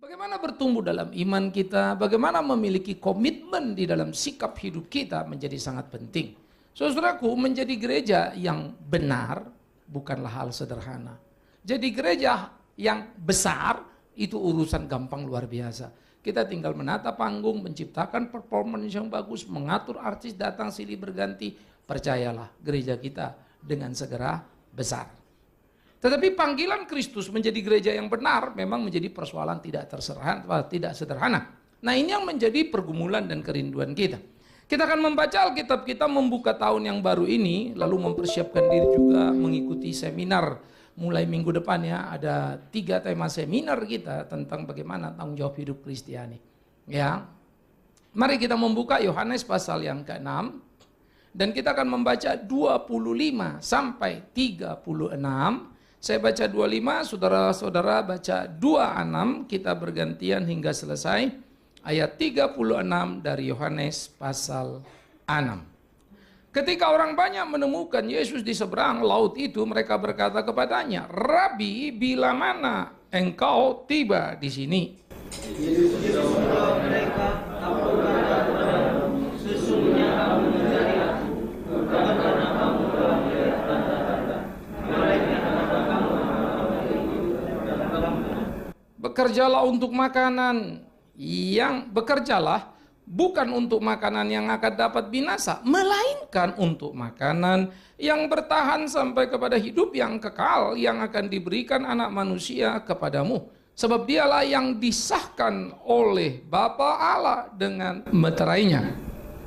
Bagaimana bertumbuh dalam iman kita, bagaimana memiliki komitmen di dalam sikap hidup kita menjadi sangat penting. Saudaraku, menjadi gereja yang benar bukanlah hal sederhana. Jadi gereja yang besar itu urusan gampang luar biasa. Kita tinggal menata panggung, menciptakan performance yang bagus, mengatur artis datang silih berganti. Percayalah, gereja kita dengan segera besar. Tetapi panggilan Kristus menjadi gereja yang benar memang menjadi persoalan tidak sederhana. Nah, ini yang menjadi pergumulan dan kerinduan kita. Kita akan membaca Alkitab kita membuka tahun yang baru ini, lalu mempersiapkan diri juga mengikuti seminar mulai minggu depan ya. Ada 3 tema seminar kita tentang bagaimana tanggung jawab hidup Kristiani. Ya, mari kita membuka Yohanes pasal yang ke-6 dan kita akan membaca 25 sampai 36. Saya baca 25, saudara-saudara baca 26, kita bergantian hingga selesai. Ayat 36 dari Yohanes pasal 6. Ketika orang banyak menemukan Yesus di seberang laut itu, mereka berkata kepadanya, "Rabi, bila mana engkau tiba di sini?" Yesus menjawab mereka, "Aku berkata kepadamu, sesungguhnya kamu mencari aku, bukan karena kamu telah melihat tanda-tanda, melainkan karena kamu bekerjalah untuk makanan yang bekerjalah bukan untuk makanan yang akan dapat binasa, melainkan untuk makanan yang bertahan sampai kepada hidup yang kekal yang akan diberikan anak manusia kepadamu. Sebab dialah yang disahkan oleh Bapa Allah dengan meterainya.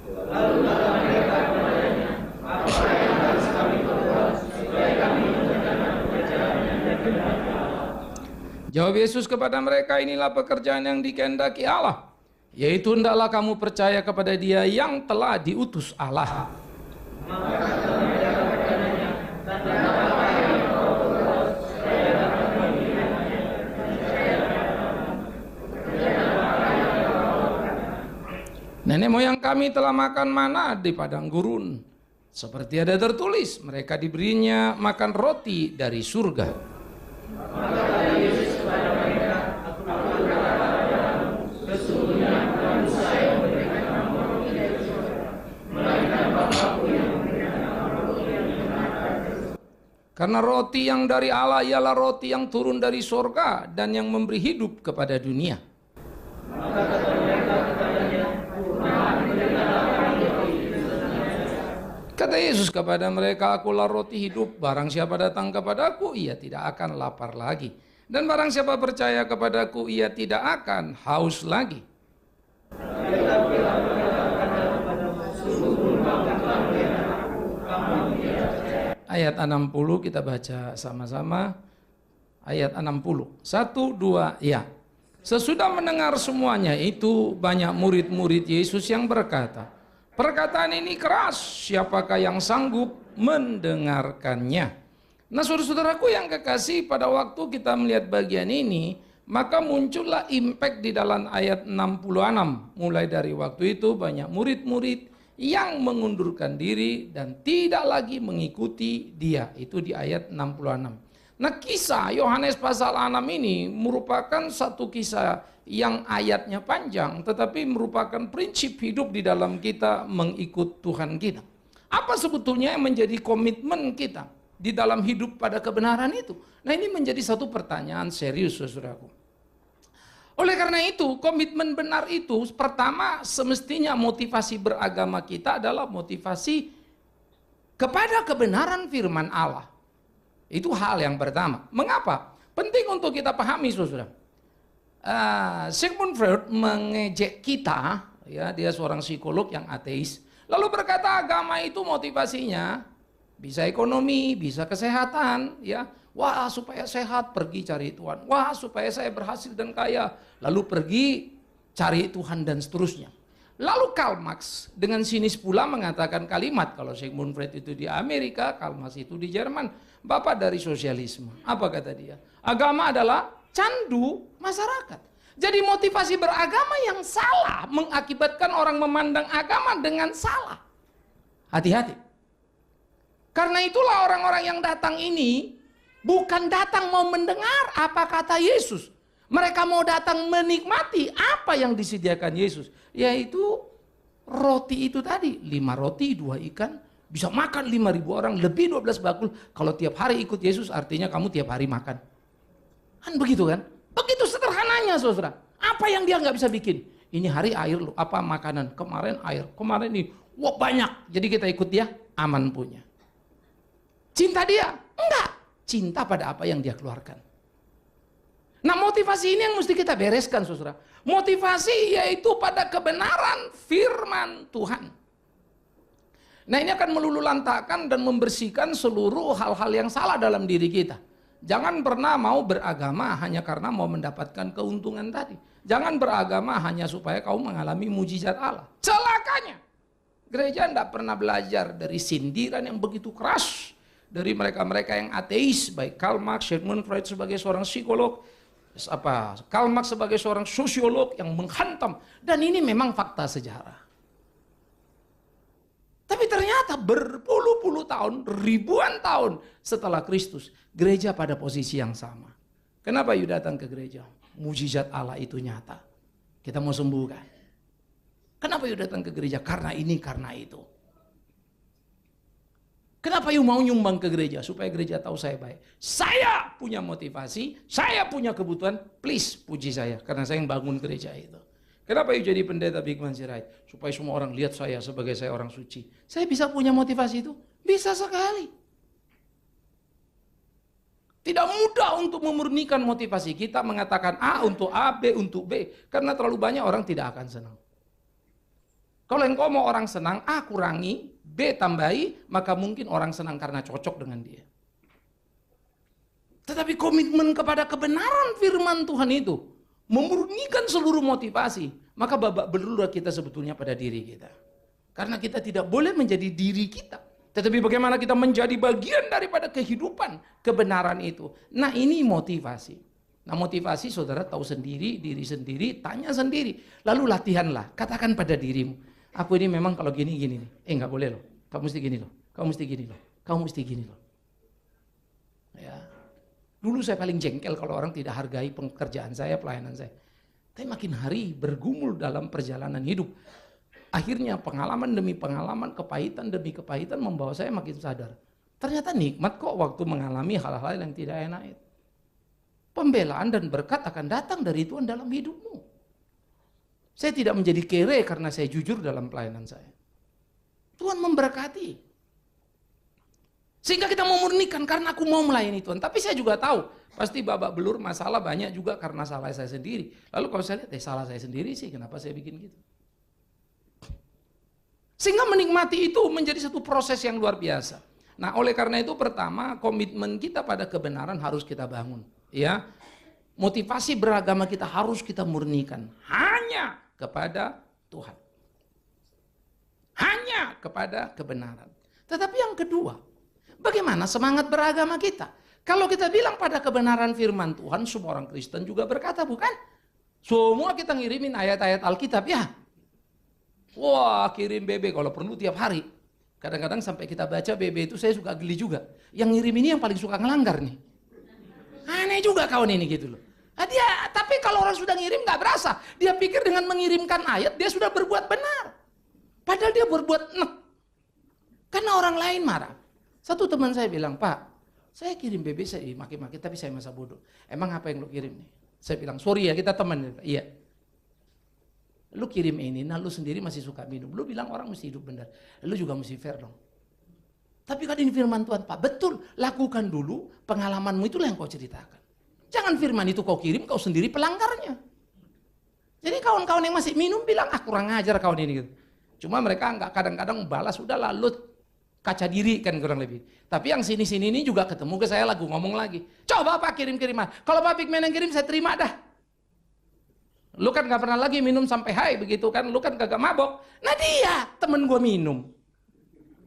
Lalu kata mereka kepadanya, "Apa yang harus kami perbuat supaya kami mengerjakan pekerjaan yang dikehendaki Allah?" Jawab Yesus kepada mereka, "Inilah pekerjaan yang dikehendaki Allah, yaitu hendaklah kamu percaya kepada Dia yang telah diutus Allah." Maka kata mereka kepadanya, "Tanda apa yang kau perbuat supaya dapat memilihannya? Percaya kepadamu, pekerjaan apa yang kau lakukan?" Nenek moyang kami telah makan mana di padang gurun. Seperti ada tertulis, mereka diberinya makan roti dari surga. Maka kata Yesus kepada mereka, "Aku berkata kepadamu, sesungguhnya bukan saya yang memberikan kamu roti dari surga, melainkan Bapa-Ku yang memberikan kamu roti yang dimakan." Karena roti yang dari Allah ialah roti yang turun dari surga dan yang memberi hidup kepada dunia. Maka kata mereka kepadanya, "Tuhan, berikanlah kami roti itu." Kata Yesus kepada mereka, "Akulah roti hidup, barang siapa datang kepadaku, ia tidak akan lapar lagi. Dan barang siapa percaya kepadaku, ia tidak akan haus lagi." Ayat 60 kita baca sama-sama. Ayat 60. 1, 2, ya. Sesudah mendengar semuanya itu, banyak murid-murid Yesus yang berkata, "Perkataan ini keras, siapakah yang sanggup mendengarkannya?" Nah, saudara-saudaraku yang kekasih, pada waktu kita melihat bagian ini, maka muncullah impact di dalam ayat 66. Mulai dari waktu itu banyak murid-murid yang mengundurkan diri dan tidak lagi mengikuti dia. Itu di ayat 66. Nah, kisah Yohanes pasal 6 ini merupakan satu kisah yang ayatnya panjang, tetapi merupakan prinsip hidup di dalam kita mengikut Tuhan kita. Apa sebetulnya yang menjadi komitmen kita di dalam hidup pada kebenaran itu? Nah, ini menjadi satu pertanyaan serius, saudaraku. Oleh karena itu, komitmen benar itu pertama semestinya motivasi beragama kita adalah motivasi kepada kebenaran firman Allah. Itu hal yang pertama. Mengapa? Penting untuk kita pahami, saudara. Sigmund Freud mengejek kita, ya, dia seorang psikolog yang ateis, lalu berkata agama itu motivasinya bisa ekonomi, bisa kesehatan, ya. Wah, supaya sehat pergi cari Tuhan. Wah, supaya saya berhasil dan kaya, lalu pergi cari Tuhan dan seterusnya. Lalu Karl Marx dengan sinis pula mengatakan kalimat, kalau Sigmund Freud itu di Amerika, Karl Marx itu di Jerman, bapak dari sosialisme. Apa kata dia? Agama adalah candu masyarakat. Jadi motivasi beragama yang salah mengakibatkan orang memandang agama dengan salah. Hati-hati. Karena itulah orang-orang yang datang ini bukan datang mau mendengar apa kata Yesus. Mereka mau datang menikmati apa yang disediakan Yesus. Yaitu roti itu tadi. 5 roti, 2 ikan. Bisa makan 5.000 orang, lebih 12 bakul. Kalau tiap hari ikut Yesus artinya kamu tiap hari makan. Kan begitu kan? Begitu sederhananya saudara. Apa yang dia nggak bisa bikin? Ini hari air loh, apa makanan? Kemarin air, kemarin ini. Wah banyak. Jadi kita ikut dia, aman punya. Cinta dia? Enggak. Cinta pada apa yang dia keluarkan. Nah motivasi ini yang mesti kita bereskan saudara. Motivasi yaitu pada kebenaran firman Tuhan. Nah ini akan melululantakkan dan membersihkan seluruh hal-hal yang salah dalam diri kita. Jangan pernah mau beragama hanya karena mau mendapatkan keuntungan tadi. Jangan beragama hanya supaya kau mengalami mujizat Allah. Celakanya. Gereja tidak pernah belajar dari sindiran yang begitu keras. Dari mereka-mereka yang ateis. Baik Karl Marx, Sigmund Freud sebagai seorang psikolog. Karl Marx sebagai seorang sosiolog yang menghantam. Dan ini memang fakta sejarah. Tapi ternyata berpuluh-puluh tahun, ribuan tahun setelah Kristus, gereja pada posisi yang sama. Kenapa you datang ke gereja? Mujizat Allah itu nyata. Kita mau sembuhkan. Kenapa you datang ke gereja? Karena ini, karena itu. Kenapa you mau nyumbang ke gereja? Supaya gereja tahu saya baik. Saya punya motivasi, saya punya kebutuhan, please puji saya. Karena saya yang bangun gereja itu. Kenapa you jadi pendeta Bikman Sirait? Supaya semua orang lihat saya sebagai saya orang suci. Saya bisa punya motivasi itu? Bisa sekali. Tidak mudah untuk memurnikan motivasi. Kita mengatakan A untuk A, B untuk B. Karena terlalu banyak orang tidak akan senang. Kalau engkau mau orang senang, A kurangi, B tambahi, maka mungkin orang senang karena cocok dengan dia. Tetapi komitmen kepada kebenaran firman Tuhan itu memurnikan seluruh motivasi, maka babak belur kita sebetulnya pada diri kita. Karena kita tidak boleh menjadi diri kita, tetapi bagaimana kita menjadi bagian daripada kehidupan kebenaran itu. Nah ini motivasi. Nah motivasi saudara tahu sendiri, diri sendiri, tanya sendiri. Lalu latihanlah, katakan pada dirimu, aku ini memang kalau gini nih. Nggak boleh loh, kamu mesti gini loh, kamu mesti gini loh, kamu mesti gini loh. Ya. Dulu saya paling jengkel kalau orang tidak hargai pekerjaan saya, pelayanan saya. Tapi makin hari bergumul dalam perjalanan hidup. Akhirnya pengalaman demi pengalaman, kepahitan demi kepahitan membawa saya makin sadar. Ternyata nikmat kok waktu mengalami hal-hal yang tidak enak itu. Pembelaan dan berkat akan datang dari Tuhan dalam hidupmu. Saya tidak menjadi kere karena saya jujur dalam pelayanan saya. Tuhan memberkati. Sehingga kita memurnikan karena aku mau melayani Tuhan. Tapi saya juga tahu, pasti babak belur masalah banyak juga karena salah saya sendiri. Lalu kalau saya lihat, salah saya sendiri sih, kenapa saya bikin gitu? Sehingga menikmati itu menjadi satu proses yang luar biasa. Nah oleh karena itu pertama, komitmen kita pada kebenaran harus kita bangun. Ya, motivasi beragama kita harus kita murnikan. Hanya kepada Tuhan. Hanya kepada kebenaran. Tetapi yang kedua, bagaimana semangat beragama kita? Kalau kita bilang pada kebenaran firman Tuhan, semua orang Kristen juga berkata, bukan? Semua kita ngirimin ayat-ayat Alkitab ya. Wah, kirim BB kalau perlu tiap hari. Kadang-kadang sampai kita baca BB itu saya suka geli juga. Yang ngirim ini yang paling suka ngelanggar nih. Aneh juga kawan ini gitu loh. Tapi kalau orang sudah ngirim nggak berasa. Dia pikir dengan mengirimkan ayat dia sudah berbuat benar. Padahal dia berbuat enek. Karena orang lain marah. Satu teman saya bilang, Pak, saya kirim BB saya maki-maki tapi saya masa bodoh. Emang apa yang lu kirim nih? Saya bilang, sorry ya kita teman. Iya. Lu kirim ini, nah lu sendiri masih suka minum. Lu bilang orang mesti hidup benar. Lu juga mesti fair dong. Tapi kan ini firman Tuhan, Pak. Betul, lakukan dulu pengalamanmu itulah yang kau ceritakan. Jangan firman itu kau kirim, kau sendiri pelanggarnya. Jadi kawan-kawan yang masih minum bilang, kurang ajar kawan ini. Gitu. Cuma mereka nggak kadang-kadang balas, udah lalu kaca diri kan kurang lebih. Tapi yang sini-sini ini juga ketemu ke saya lagu ngomong lagi. Coba Pak kirim-kiriman. Kalau Pak Bigman yang kirim saya terima dah. Lu kan gak pernah lagi minum sampai high begitu kan. Lu kan kagak mabok. Nah dia temen gua minum.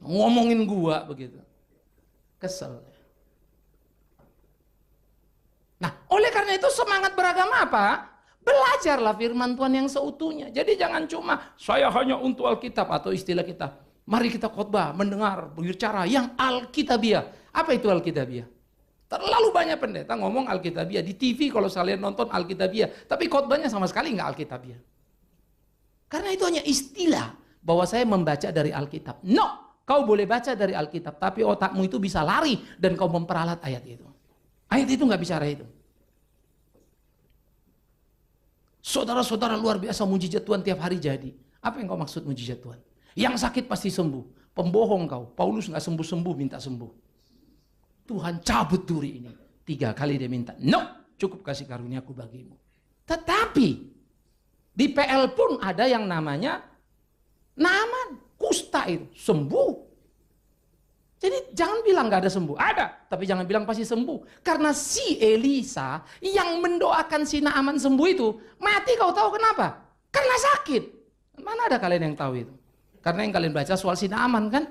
Ngomongin gua begitu. Kesel. Nah oleh karena itu semangat beragama apa? Belajarlah firman Tuhan yang seutuhnya. Jadi jangan cuma saya hanya untuk Alkitab atau istilah kita. Mari kita khotbah, mendengar, berbicara yang Alkitabiah. Apa itu Alkitabiah? Terlalu banyak pendeta ngomong Alkitabiah. Di TV kalau kalian nonton Alkitabiah. Tapi khotbahnya sama sekali nggak Alkitabiah. Karena itu hanya istilah bahwa saya membaca dari Alkitab. No, kau boleh baca dari Alkitab. Tapi otakmu itu bisa lari dan kau memperalat ayat itu. Ayat itu nggak bicara itu. Saudara-saudara luar biasa mujizat Tuhan tiap hari jadi. Apa yang kau maksud mujizat Tuhan? Yang sakit pasti sembuh. Pembohong kau. Paulus nggak sembuh-sembuh minta sembuh. Tuhan cabut duri ini. 3 kali dia minta. No, cukup kasih karuniaku bagimu. Tetapi di PL pun ada yang namanya Naaman. Kusta itu. Sembuh. Jadi jangan bilang gak ada sembuh. Ada. Tapi jangan bilang pasti sembuh. Karena si Elisa yang mendoakan si Naaman sembuh itu. Mati, kau tahu kenapa? Karena sakit. Mana ada kalian yang tahu itu? Karena yang kalian baca soal si Naaman kan?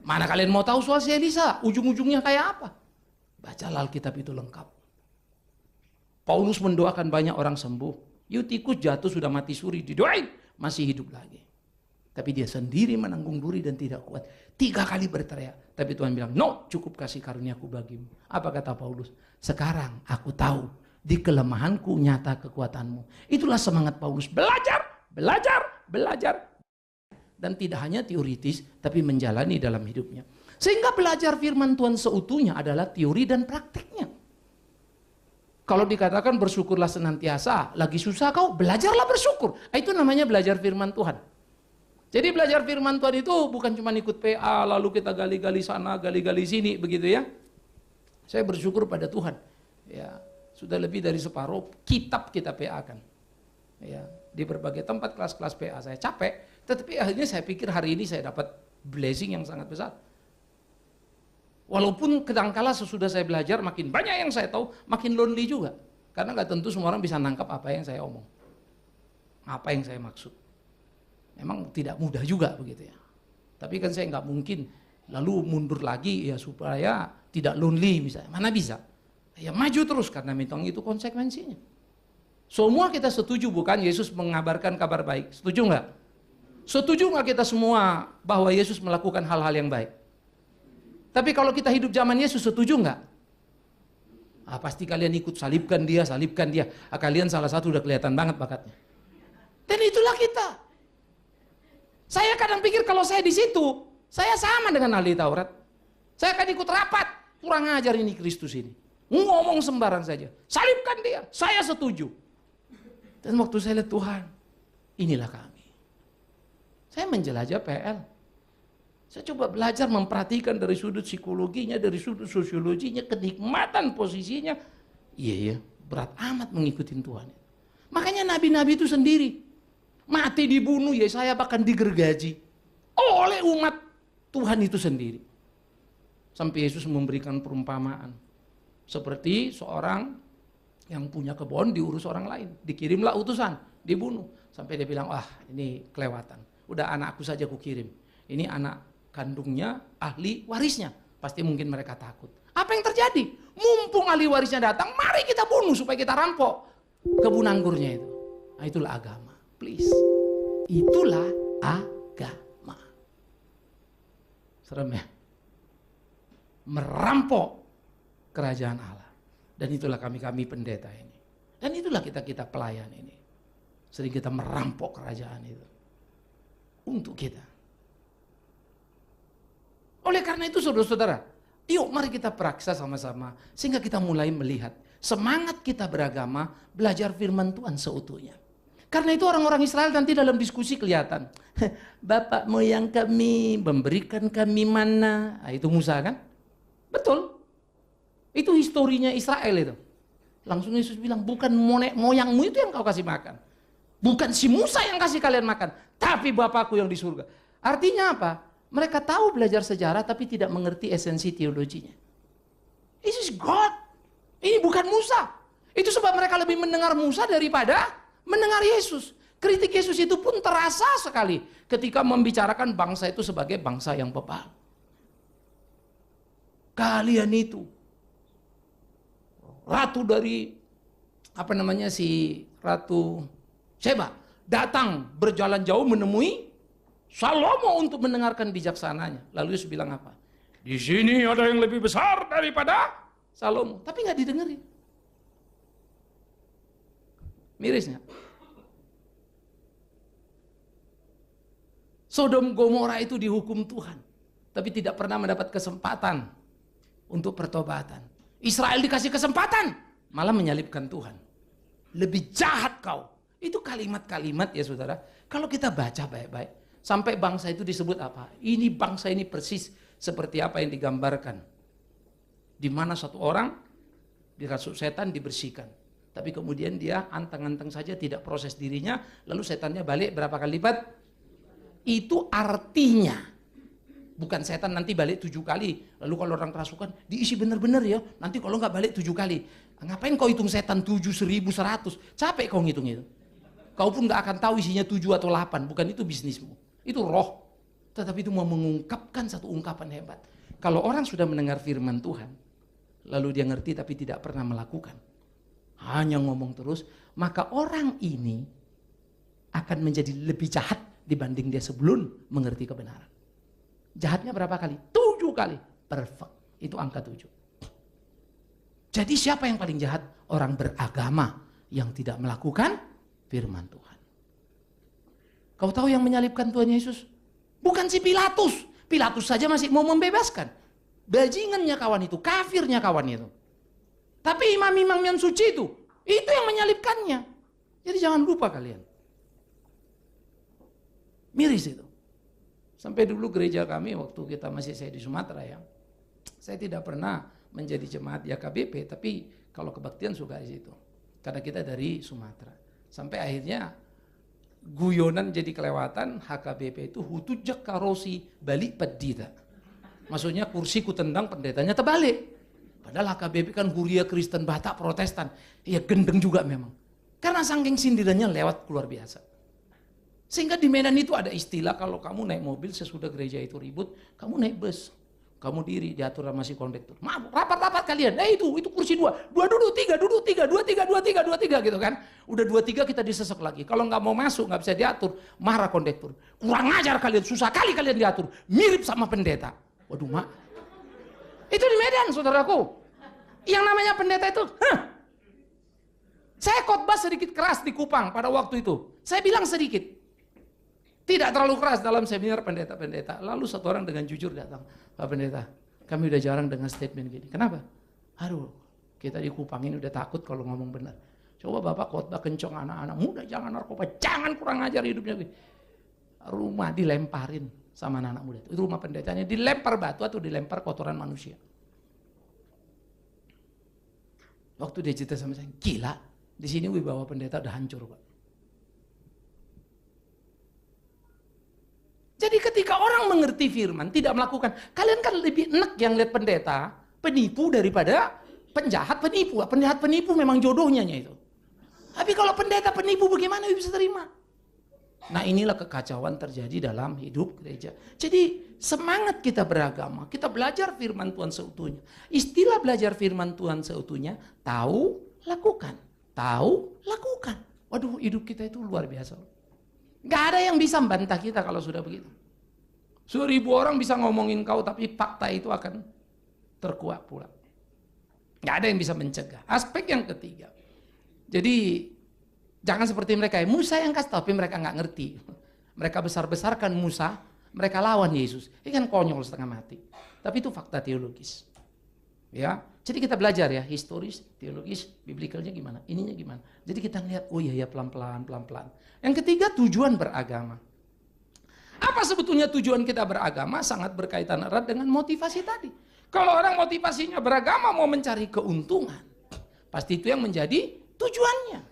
Mana kalian mau tahu soal si Elisa? Ujung-ujungnya kayak apa? Bacalah Alkitab itu lengkap. Paulus mendoakan banyak orang sembuh. Eutikus jatuh sudah mati suri, didoain, masih hidup lagi. Tapi dia sendiri menanggung duri dan tidak kuat. 3 kali berteriak. Tapi Tuhan bilang, no, cukup kasih karuniaku bagimu. Apa kata Paulus? Sekarang aku tahu, di kelemahanku nyata kekuatanmu. Itulah semangat Paulus. Belajar, belajar, belajar. Dan tidak hanya teoritis, tapi menjalani dalam hidupnya. Sehingga belajar firman Tuhan seutuhnya adalah teori dan prakteknya. Kalau dikatakan bersyukurlah senantiasa, lagi susah kau, belajarlah bersyukur. Itu namanya belajar firman Tuhan. Jadi belajar firman Tuhan itu bukan cuma ikut PA, lalu kita gali-gali sana, gali-gali sini, begitu ya. Saya bersyukur pada Tuhan. Ya, sudah lebih dari separuh kitab kita PA-kan. Ya, di berbagai tempat kelas-kelas PA saya capek, tetapi akhirnya saya pikir hari ini saya dapat blessing yang sangat besar. Walaupun kadangkala sesudah saya belajar makin banyak yang saya tahu, makin lonely juga. Karena nggak tentu semua orang bisa nangkap apa yang saya omong. Apa yang saya maksud. Memang tidak mudah juga begitu ya. Tapi kan saya nggak mungkin lalu mundur lagi ya supaya tidak lonely misalnya. Mana bisa? Ya maju terus karena memang itu konsekuensinya. Semua kita setuju bukan Yesus mengabarkan kabar baik? Setuju nggak? Setuju nggak kita semua bahwa Yesus melakukan hal-hal yang baik? Tapi kalau kita hidup zaman Yesus, setuju nggak? Pasti kalian ikut salibkan dia. Kalian salah satu udah kelihatan banget bakatnya. Dan itulah kita. Saya kadang pikir kalau saya di situ, saya sama dengan ahli Taurat. Saya akan ikut rapat, kurang ajar ini Kristus ini. Ngomong sembarang saja. Salibkan dia, saya setuju. Dan waktu saya lihat Tuhan, inilah kami. Saya menjelajah PL. Saya coba belajar memperhatikan dari sudut psikologinya, dari sudut sosiologinya, kenikmatan posisinya. Iya, berat amat mengikuti Tuhan. Makanya nabi-nabi itu sendiri. Mati dibunuh, Yesaya bahkan digergaji. Oleh umat Tuhan itu sendiri. Sampai Yesus memberikan perumpamaan. Seperti seorang yang punya kebun diurus orang lain. Dikirimlah utusan, dibunuh. Sampai dia bilang, wah ini kelewatan. Udah anakku saja kukirim. Ini anak kandungnya, ahli warisnya. Pasti mungkin mereka takut. Apa yang terjadi? Mumpung ahli warisnya datang, mari kita bunuh supaya kita rampok kebun anggurnya itu. Nah, itulah agama. Please. Itulah agama. Serem ya? Merampok kerajaan Allah. Dan itulah kami pendeta ini. Dan itulah kita pelayan ini. Sering kita merampok kerajaan itu. Untuk kita. Oleh karena itu saudara-saudara, yuk mari kita praksa sama-sama. Sehingga kita mulai melihat semangat kita beragama, belajar firman Tuhan seutuhnya. Karena itu orang-orang Israel nanti dalam diskusi kelihatan. Bapak moyang kami memberikan kami mana. Nah, itu Musa kan? Betul. Itu historinya Israel itu. Langsung Yesus bilang, bukan moyangmu itu yang kau kasih makan. Bukan si Musa yang kasih kalian makan. Tapi Bapakku yang di surga. Artinya apa? Mereka tahu belajar sejarah tapi tidak mengerti esensi teologinya. This is God. Ini bukan Musa. Itu sebab mereka lebih mendengar Musa daripada mendengar Yesus. Kritik Yesus itu pun terasa sekali ketika membicarakan bangsa itu sebagai bangsa yang bebal. Kalian itu ratu dari si Ratu Sheba datang berjalan jauh menemui Salomo untuk mendengarkan bijaksananya. Lalu Yesus bilang apa? Di sini ada yang lebih besar daripada Salomo, tapi nggak didengerin. Mirisnya. Sodom Gomora itu dihukum Tuhan, tapi tidak pernah mendapat kesempatan untuk pertobatan. Israel dikasih kesempatan, malah menyalibkan Tuhan. Lebih jahat kau. Itu kalimat-kalimat ya saudara. Kalau kita baca baik-baik, sampai bangsa itu disebut apa? Ini bangsa ini persis seperti apa yang digambarkan. Di mana satu orang dirasuk setan dibersihkan. Tapi kemudian dia anteng-anteng saja tidak proses dirinya, lalu setannya balik berapa kali lipat? Itu artinya, bukan setan nanti balik 7 kali, lalu kalau orang kerasukan diisi benar-benar ya, nanti kalau nggak balik 7 kali. Ngapain kau hitung setan 7.100? Capek kau ngitung itu. Kau pun nggak akan tahu isinya 7 atau 8, bukan itu bisnismu. Itu roh. Tetapi itu mau mengungkapkan satu ungkapan hebat. Kalau orang sudah mendengar firman Tuhan, lalu dia ngerti tapi tidak pernah melakukan, hanya ngomong terus, maka orang ini akan menjadi lebih jahat dibanding dia sebelum mengerti kebenaran. Jahatnya berapa kali? 7 kali. Perfect. Itu angka 7. Jadi siapa yang paling jahat? Orang beragama yang tidak melakukan firman Tuhan. Kau tahu yang menyalibkan Tuhan Yesus? Bukan si Pilatus. Pilatus saja masih mau membebaskan. Bajingannya kawan itu, kafirnya kawan itu. Tapi imam-imam yang suci itu yang menyalibkannya. Jadi jangan lupa kalian. Miris itu. Sampai dulu gereja kami waktu saya di Sumatera ya. Saya tidak pernah menjadi jemaat YKBP, tapi kalau kebaktian suka di situ. Karena kita dari Sumatera. Sampai akhirnya guyonan jadi kelewatan, HKBP itu hutujak karosi balik pedita. Maksudnya kursi ku tendang, pendetanya terbalik. Padahal HKBP kan Huria Kristen Batak Protestan. Ya gendeng juga memang. Karena saking sindirannya lewat luar biasa. Sehingga di Medan itu ada istilah kalau kamu naik mobil sesudah gereja itu ribut, kamu naik bus. Kamu diri diatur sama si kondektur. Maaf, rapat-rapat kalian. Itu kursi 2. 2 duduk, 3 duduk, 3, 2, 3, 2, 3, 2, 3 gitu kan. Udah 2, 3 kita disesek lagi. Kalau nggak mau masuk, nggak bisa diatur, marah kondektur. Kurang ajar kalian, susah kali kalian diatur. Mirip sama pendeta. Waduh mak. Itu di Medan saudaraku. Yang namanya pendeta itu, Saya khotbah sedikit keras di Kupang pada waktu itu. Saya bilang sedikit. Tidak terlalu keras dalam seminar pendeta-pendeta. Lalu satu orang dengan jujur datang. Pak Pendeta, kami udah jarang dengar statement gini. Kenapa? Aduh, kita di Kupang ini udah takut kalau ngomong benar. Coba Bapak khotbah kencong anak-anak muda, jangan narkoba, jangan kurang ajar hidupnya. Rumah dilemparin sama anak-anak muda. Itu rumah pendetanya dilempar batu atau dilempar kotoran manusia. Waktu dia cerita sama saya, gila, di sini wibawa pendeta udah hancur, Pak. Jadi ketika orang mengerti firman, tidak melakukan, kalian kan lebih enak yang lihat pendeta, penipu daripada penjahat penipu. Penjahat penipu memang jodohnya itu. Tapi kalau pendeta penipu bagaimana bisa terima? Nah inilah kekacauan terjadi dalam hidup gereja. Jadi semangat kita beragama, kita belajar firman Tuhan seutuhnya. Istilah belajar firman Tuhan seutuhnya, tahu, lakukan. Tahu, lakukan. Waduh hidup kita itu luar biasa. Gak ada yang bisa membantah kita kalau sudah begitu. 1000 orang bisa ngomongin kau, tapi fakta itu akan terkuak pula. Gak ada yang bisa mencegah. Aspek yang ketiga. Jadi jangan seperti mereka. Musa yang kasih tahu, tapi mereka gak ngerti. Mereka besar-besarkan Musa, mereka lawan Yesus. Ini kan konyol setengah mati. Tapi itu fakta teologis. Ya, jadi kita belajar ya, historis, teologis, biblikalnya gimana, ininya gimana. Jadi kita ngeliat, oh iya ya pelan-pelan. Yang ketiga, tujuan beragama. Apa sebetulnya tujuan kita beragama? Sangat berkaitan erat dengan motivasi tadi. Kalau orang motivasinya beragama mau mencari keuntungan, pasti itu yang menjadi tujuannya.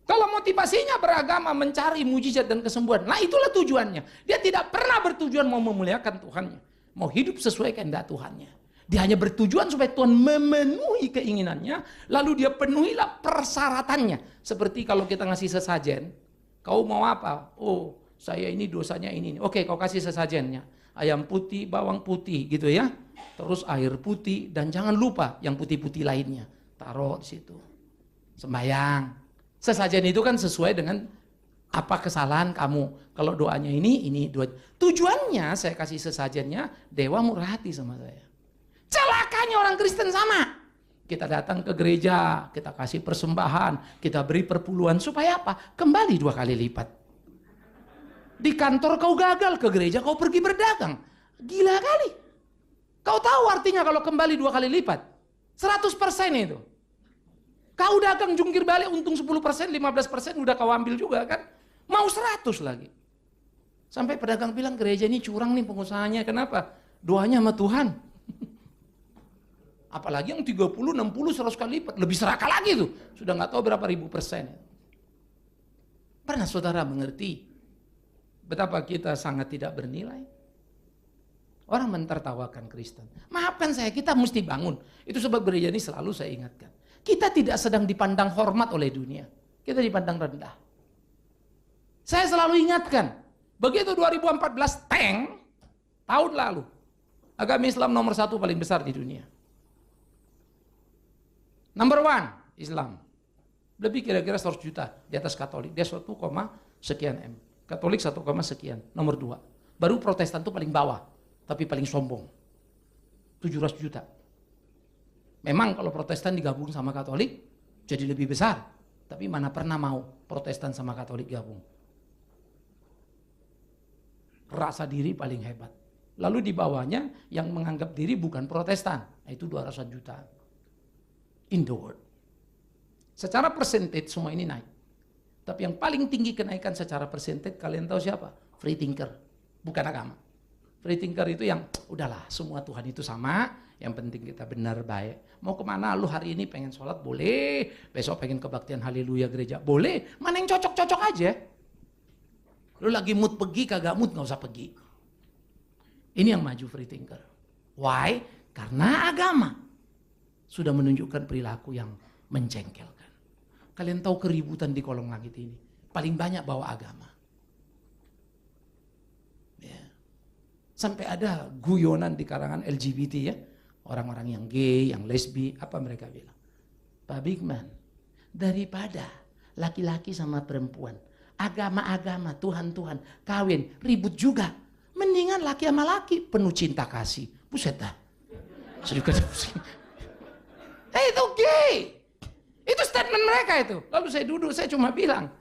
Kalau motivasinya beragama mencari mujizat dan kesembuhan, nah itulah tujuannya. Dia tidak pernah bertujuan mau memuliakan Tuhannya, mau hidup sesuai kehendak Tuhannya. Dia hanya bertujuan supaya Tuhan memenuhi keinginannya, lalu dia penuhilah persyaratannya. Seperti kalau kita ngasih sesajen, kau mau apa? Oh, saya ini dosanya ini. Oke, kau kasih sesajennya. Ayam putih, bawang putih gitu ya. Terus air putih, dan jangan lupa yang putih-putih lainnya. Taruh di situ. Sembayang. Sesajen itu kan sesuai dengan apa kesalahan kamu. Kalau doanya ini doa. Tujuannya saya kasih sesajennya, dewa murah hati sama saya. Celakanya orang Kristen sama. Kita datang ke gereja, kita kasih persembahan, kita beri perpuluhan. Supaya apa? Kembali 2 kali lipat. Di kantor kau gagal, ke gereja kau pergi berdagang. Gila kali. Kau tahu artinya kalau kembali 2 kali lipat? 100% itu. Kau dagang jungkir balik untung 10%, 15% udah kau ambil juga kan? Mau 100 lagi. Sampai pedagang bilang gereja ini curang nih pengusahanya. Kenapa? Doanya sama Tuhan. Apalagi yang 30, 60, 100 kali lipat. Lebih serakah lagi tuh. Sudah nggak tahu berapa ribu persen. Pernah saudara mengerti betapa kita sangat tidak bernilai? Orang mentertawakan Kristen. Maafkan saya, kita mesti bangun. Itu sebab gereja ini selalu saya ingatkan. Kita tidak sedang dipandang hormat oleh dunia. Kita dipandang rendah. Saya selalu ingatkan. Begitu 2014 tahun lalu. Agama Islam nomor 1 paling besar di dunia. Number 1, Islam. Lebih kira-kira 100 juta di atas Katolik. Dia 1, sekian M. Katolik 1, sekian. Nomor 2. Baru Protestan itu paling bawah. Tapi paling sombong. 700 juta. Memang kalau Protestan digabung sama Katolik, jadi lebih besar. Tapi mana pernah mau Protestan sama Katolik gabung. Rasa diri paling hebat. Lalu di bawahnya yang menganggap diri bukan Protestan. Itu 200 juta. In the world. Secara persentage semua ini naik. Tapi yang paling tinggi kenaikan secara persentage kalian tahu siapa? Free thinker. Bukan agama. Free thinker itu yang udahlah semua Tuhan itu sama. Yang penting kita benar baik. Mau kemana lu hari ini pengen sholat? Boleh. Besok pengen kebaktian haleluya gereja? Boleh. Mana yang cocok-cocok aja. Lu lagi mood pergi kagak mood gak usah pergi. Ini yang maju free thinker. Why? Karena agama sudah menunjukkan perilaku yang menjengkelkan. Kalian tahu keributan di kolong langit ini paling banyak bawa agama. Ya. Sampai ada guyonan di kalangan LGBT ya, orang-orang yang gay, yang lesbi, apa mereka bilang? Pak Bigman, daripada laki-laki sama perempuan, agama-agama, Tuhan-Tuhan, kawin, ribut juga, mendingan laki sama laki, penuh cinta kasih. Buset dah. Sedikit pusing. Itu gay. Itu statement mereka itu. Lalu saya duduk, saya cuma bilang,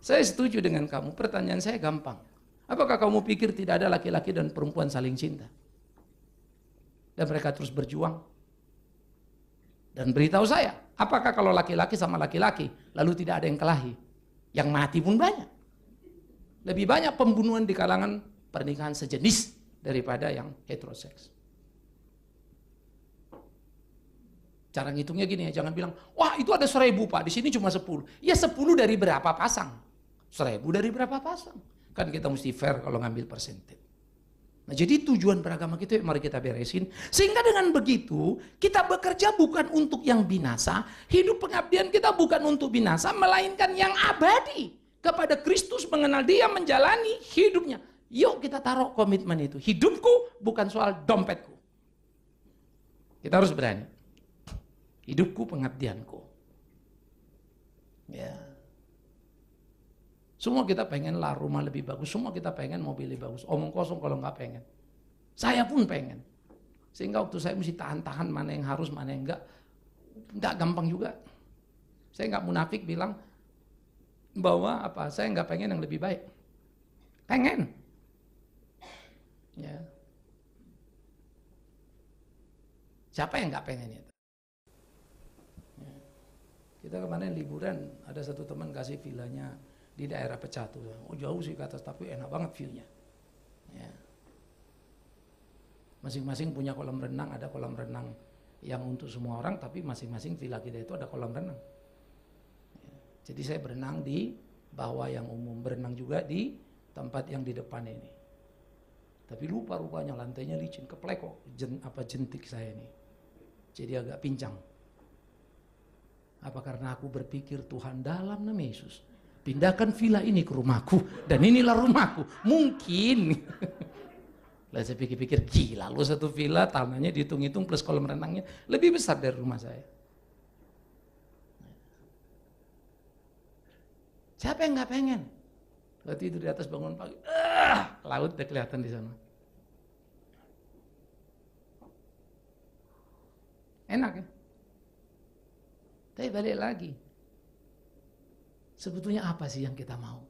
saya setuju dengan kamu. Pertanyaan saya gampang. Apakah kamu pikir tidak ada laki-laki dan perempuan saling cinta? Dan mereka terus berjuang. Dan beritahu saya, apakah kalau laki-laki sama laki-laki, lalu tidak ada yang kelahi? Yang mati pun banyak. Lebih banyak pembunuhan di kalangan pernikahan sejenis daripada yang heteroseks. Cara ngitungnya gini ya, jangan bilang, wah itu ada 1000 Pak, di sini cuma 10. Ya 10 dari berapa pasang? 1000 dari berapa pasang? Kan kita mesti fair kalau ngambil persentage. Nah jadi tujuan beragama kita, mari kita beresin. Sehingga dengan begitu, kita bekerja bukan untuk yang binasa, hidup pengabdian kita bukan untuk binasa, melainkan yang abadi. Kepada Kristus mengenal Dia, menjalani hidupnya. Yuk kita taruh komitmen itu. Hidupku bukan soal dompetku. Kita harus berani. Hidupku pengabdianku. Ya. Semua kita pengen lah rumah lebih bagus, semua kita pengen mobil lebih bagus. Omong kosong kalau nggak pengen. Saya pun pengen. Sehingga waktu saya mesti tahan-tahan mana yang harus, mana yang nggak gampang juga. Saya nggak munafik bilang bahwa apa, saya nggak pengen yang lebih baik. Pengen. Ya. Siapa yang nggak pengen itu? Kita kemarin liburan, ada satu teman kasih villanya di daerah Pecatu. Oh jauh sih ke atas, tapi enak banget view-nya. Ya. Masing-masing punya kolam renang, ada kolam renang yang untuk semua orang, tapi masing-masing villa kita itu ada kolam renang. Ya. Jadi saya berenang di bawah yang umum, berenang juga di tempat yang di depan ini. Tapi lupa rupanya lantainya licin, keplek kok jentik saya ini. Jadi agak pincang. Apa karena aku berpikir Tuhan dalam nama Yesus, pindahkan villa ini ke rumahku dan inilah rumahku. Mungkin. Lalu saya pikir-pikir gila lu satu villa tanahnya dihitung-hitung plus kolam renangnya lebih besar dari rumah saya. Siapa yang nggak pengen? Lalu tidur di atas bangun pagi, laut udah kelihatan di sana. Enak ya? Tapi balik lagi. Sebetulnya apa sih yang kita mau?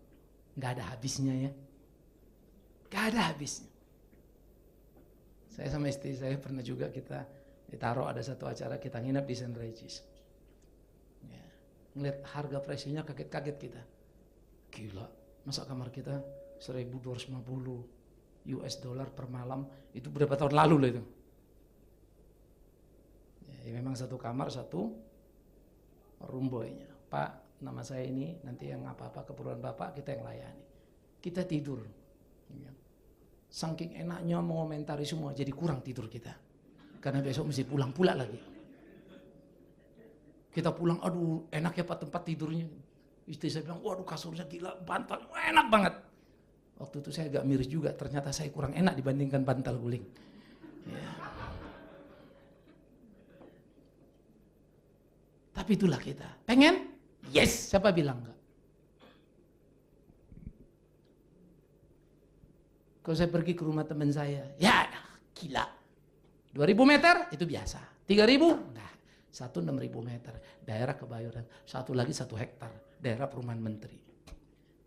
Gak ada habisnya ya. Gak ada habisnya. Saya sama istri saya pernah juga kita ditaruh ada satu acara kita nginep di St. Regis. Ya. Ngeliat harga pricingnya kaget-kaget kita. Gila, masa kamar kita 1.250 US dollar per malam, itu berapa tahun lalu loh itu. Ya, memang satu kamar satu room boy-nya. Pak, nama saya ini, nanti yang apa-apa keperluan Bapak kita yang layani. Kita tidur. Ya. Saking enaknya mengomentari semua, jadi kurang tidur kita. Karena besok mesti pulang pula lagi. Kita pulang, aduh enak ya Pak tempat tidurnya. Istri saya bilang, waduh kasurnya gila, bantal enak banget. Waktu itu saya agak miris juga, ternyata saya kurang enak dibandingkan bantal guling. Ya. Tapi itulah kita. Pengen? Yes, siapa bilang enggak? Kalau saya pergi ke rumah teman saya, ya gila. 2.000 meter itu biasa. 3.000? Enggak. 6.000 meter. Daerah Kebayoran. Satu lagi 1 hektar. Daerah Perumahan Menteri.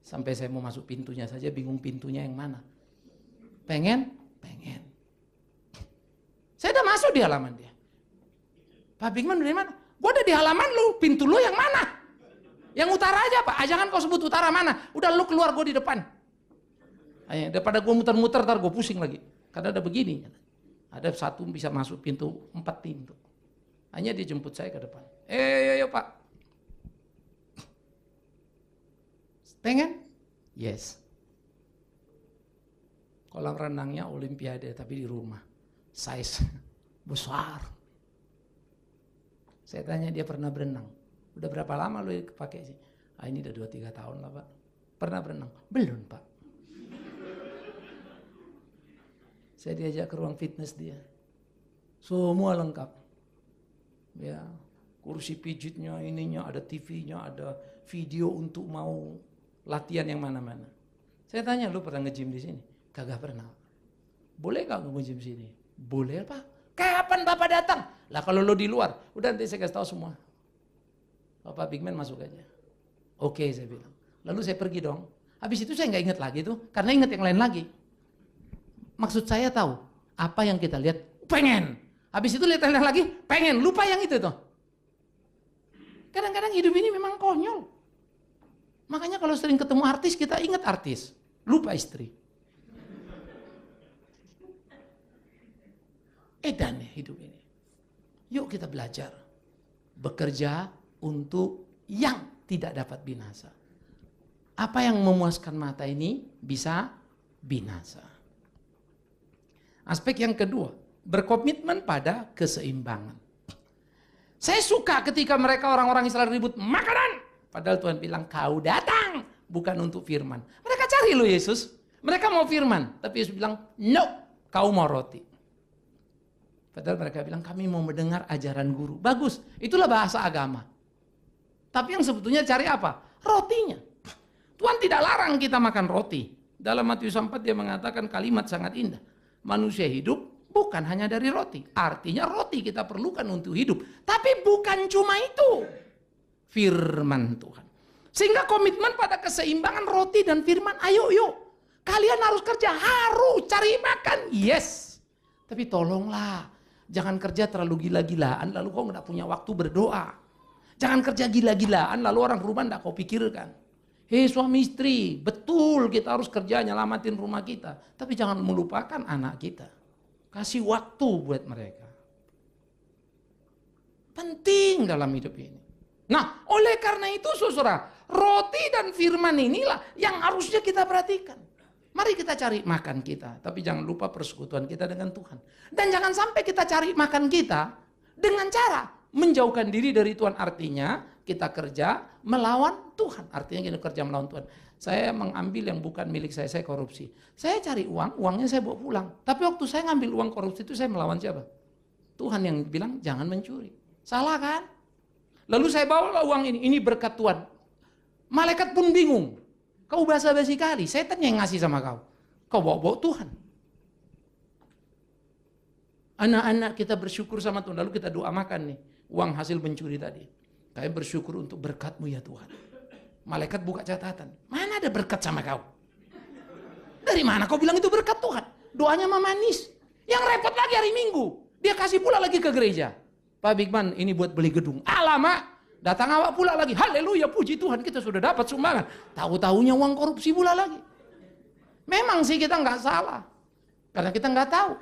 Sampai saya mau masuk pintunya saja bingung pintunya yang mana. Pengen? Pengen. Saya udah masuk di halaman dia. Pak Bigman dari mana? Gua udah di halaman lu. Pintu lu yang mana? Yang utara aja Pak. Jangan kau sebut utara mana. Udah lu keluar gua di depan. Daripada gue muter-muter, ntar gue pusing lagi. Karena ada begini. Ada satu bisa masuk pintu, 4 pintu. Hanya dia jemput saya ke depan. Yo Pak. Pengen? Yes. Kolam renangnya Olimpiade, tapi di rumah. Size besar. Saya tanya dia pernah berenang. Udah berapa lama lu pakai sih? Ini udah 2-3 tahun lah Pak. Pernah berenang? Belum Pak. Saya diajak ke ruang fitness dia. Semua lengkap. Ya, kursi pijitnya, ininya, ada TV-nya, ada video untuk mau latihan yang mana-mana. Saya tanya, lu pernah nge-gym di sini? Kagak pernah. Boleh gak nge-gym sini? Boleh Pak. Kapan Bapak datang? Lah kalau lu di luar, udah nanti saya kasih tahu semua. Bapak Bigman masuk aja. Oke, saya bilang. Lalu saya pergi dong. Habis itu saya nggak ingat lagi tuh, karena ingat yang lain lagi. Maksud saya tahu, apa yang kita lihat, pengen. Habis itu lihat yang lagi, pengen. Lupa yang itu tuh. Kadang-kadang hidup ini memang konyol. Makanya kalau sering ketemu artis, kita ingat artis. Lupa istri. Edan ya hidup ini. Yuk kita belajar. Bekerja untuk yang tidak dapat binasa. Apa yang memuaskan mata ini bisa binasa. Aspek yang kedua, berkomitmen pada keseimbangan. Saya suka ketika mereka orang-orang Israel ribut makanan. Padahal Tuhan bilang kau datang bukan untuk firman. Mereka cari lo Yesus. Mereka mau firman. Tapi Yesus bilang no, kau mau roti. Padahal mereka bilang kami mau mendengar ajaran guru. Bagus, itulah bahasa agama. Tapi yang sebetulnya cari apa? Rotinya. Tuhan tidak larang kita makan roti. Dalam Matius 4 dia mengatakan kalimat sangat indah. Manusia hidup bukan hanya dari roti. Artinya roti kita perlukan untuk hidup. Tapi bukan cuma itu. Firman Tuhan. Sehingga komitmen pada keseimbangan roti dan firman. Ayo yuk. Kalian harus kerja. Harus cari makan. Yes. Tapi tolonglah. Jangan kerja terlalu gila-gilaan. Lalu kau gak punya waktu berdoa. Jangan kerja gila-gilaan. Lalu orang rumah gak kau pikirkan. Hei suami istri, betul kita harus kerja nyelamatin rumah kita. Tapi jangan melupakan anak kita. Kasih waktu buat mereka. Penting dalam hidup ini. Nah, oleh karena itu saudara, roti dan firman inilah yang harusnya kita perhatikan. Mari kita cari makan kita. Tapi jangan lupa persekutuan kita dengan Tuhan. Dan jangan sampai kita cari makan kita dengan cara menjauhkan diri dari Tuhan. Artinya kita kerja melawan Tuhan. Artinya kita kerja melawan Tuhan. Saya mengambil yang bukan milik saya korupsi. Saya cari uang, uangnya saya bawa pulang. Tapi waktu saya ngambil uang korupsi itu saya melawan siapa? Tuhan yang bilang jangan mencuri. Salah kan? Lalu saya bawa uang ini berkat Tuhan. Malaikat pun bingung. Kau basa-basi kali, setan yang ngasih sama kau. Kau bawa-bawa Tuhan. Anak-anak kita bersyukur sama Tuhan. Lalu kita doa makan nih, uang hasil mencuri tadi. Kami bersyukur untuk berkat-Mu ya Tuhan. Malaikat buka catatan. Mana ada berkat sama kau? Dari mana kau bilang itu berkat Tuhan? Doanya mah manis. Yang repot lagi hari Minggu. Dia kasih pula lagi ke gereja. Pak Bigman, ini buat beli gedung. Alamak, datang awak pula lagi. Haleluya, puji Tuhan, kita sudah dapat sumbangan. Tahu-tahunya uang korupsi pula lagi. Memang sih kita nggak salah. Karena kita nggak tahu.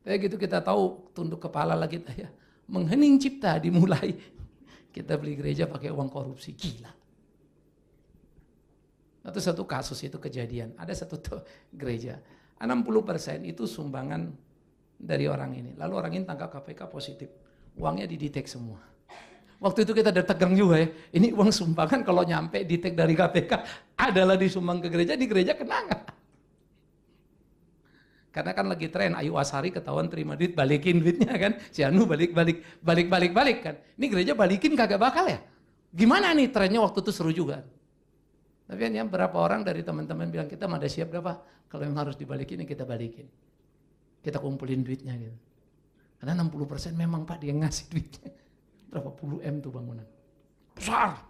Kayak gitu kita tahu, tunduk kepala lagi. Ya, menghening cipta dimulai. Kita beli gereja pakai uang korupsi. Gila. Atau satu kasus itu kejadian. Ada satu gereja. 60% itu sumbangan dari orang ini. Lalu orang ini tangkap KPK positif. Uangnya didetek semua. Waktu itu kita udah tegang juga ya. Ini uang sumbangan kalau nyampe detek dari KPK adalah disumbang ke gereja, di gereja kena nggak? Karena kan lagi tren Ayu Asari ketahuan terima duit, balikin duitnya kan. Si Anu balik kan. Ini gereja balikin kagak bakal ya. Gimana nih trennya waktu itu seru juga. Tapi kan ya berapa orang dari teman-teman bilang kita ada siap berapa? Kalau yang harus dibalikin ya kita balikin. Kita kumpulin duitnya gitu. Karena 60% memang Pak dia ngasih duitnya. Berapa puluh M tuh bangunan. Besar.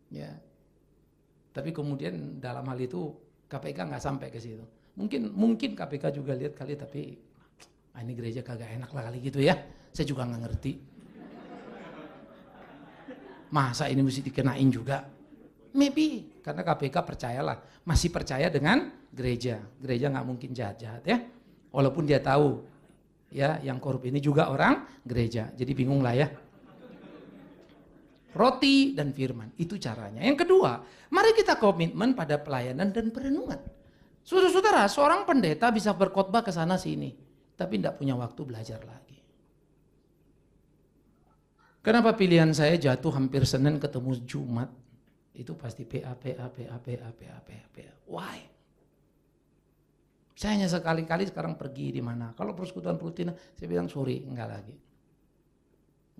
Ya. Tapi kemudian dalam hal itu KPK nggak sampai ke situ. Mungkin KPK juga lihat kali, tapi ini gereja kagak enak lah kali gitu ya. Saya juga nggak ngerti. Masa ini mesti dikenain juga? Maybe, karena KPK percayalah, masih percaya dengan gereja. Gereja nggak mungkin jahat-jahat ya. Walaupun dia tahu ya yang korup ini juga orang gereja. Jadi bingung lah ya. Roti dan firman, itu caranya. Yang kedua, mari kita komitmen pada pelayanan dan perenungan. Saudara-saudara, seorang pendeta bisa berkhotbah ke sana sini, tapi tidak punya waktu belajar lagi. Kenapa pilihan saya jatuh hampir Senin ketemu Jumat? Itu pasti PA. Why? Saya hanya sekali-kali sekarang pergi di mana. Kalau persekutuan rutin, saya bilang sorry, enggak lagi.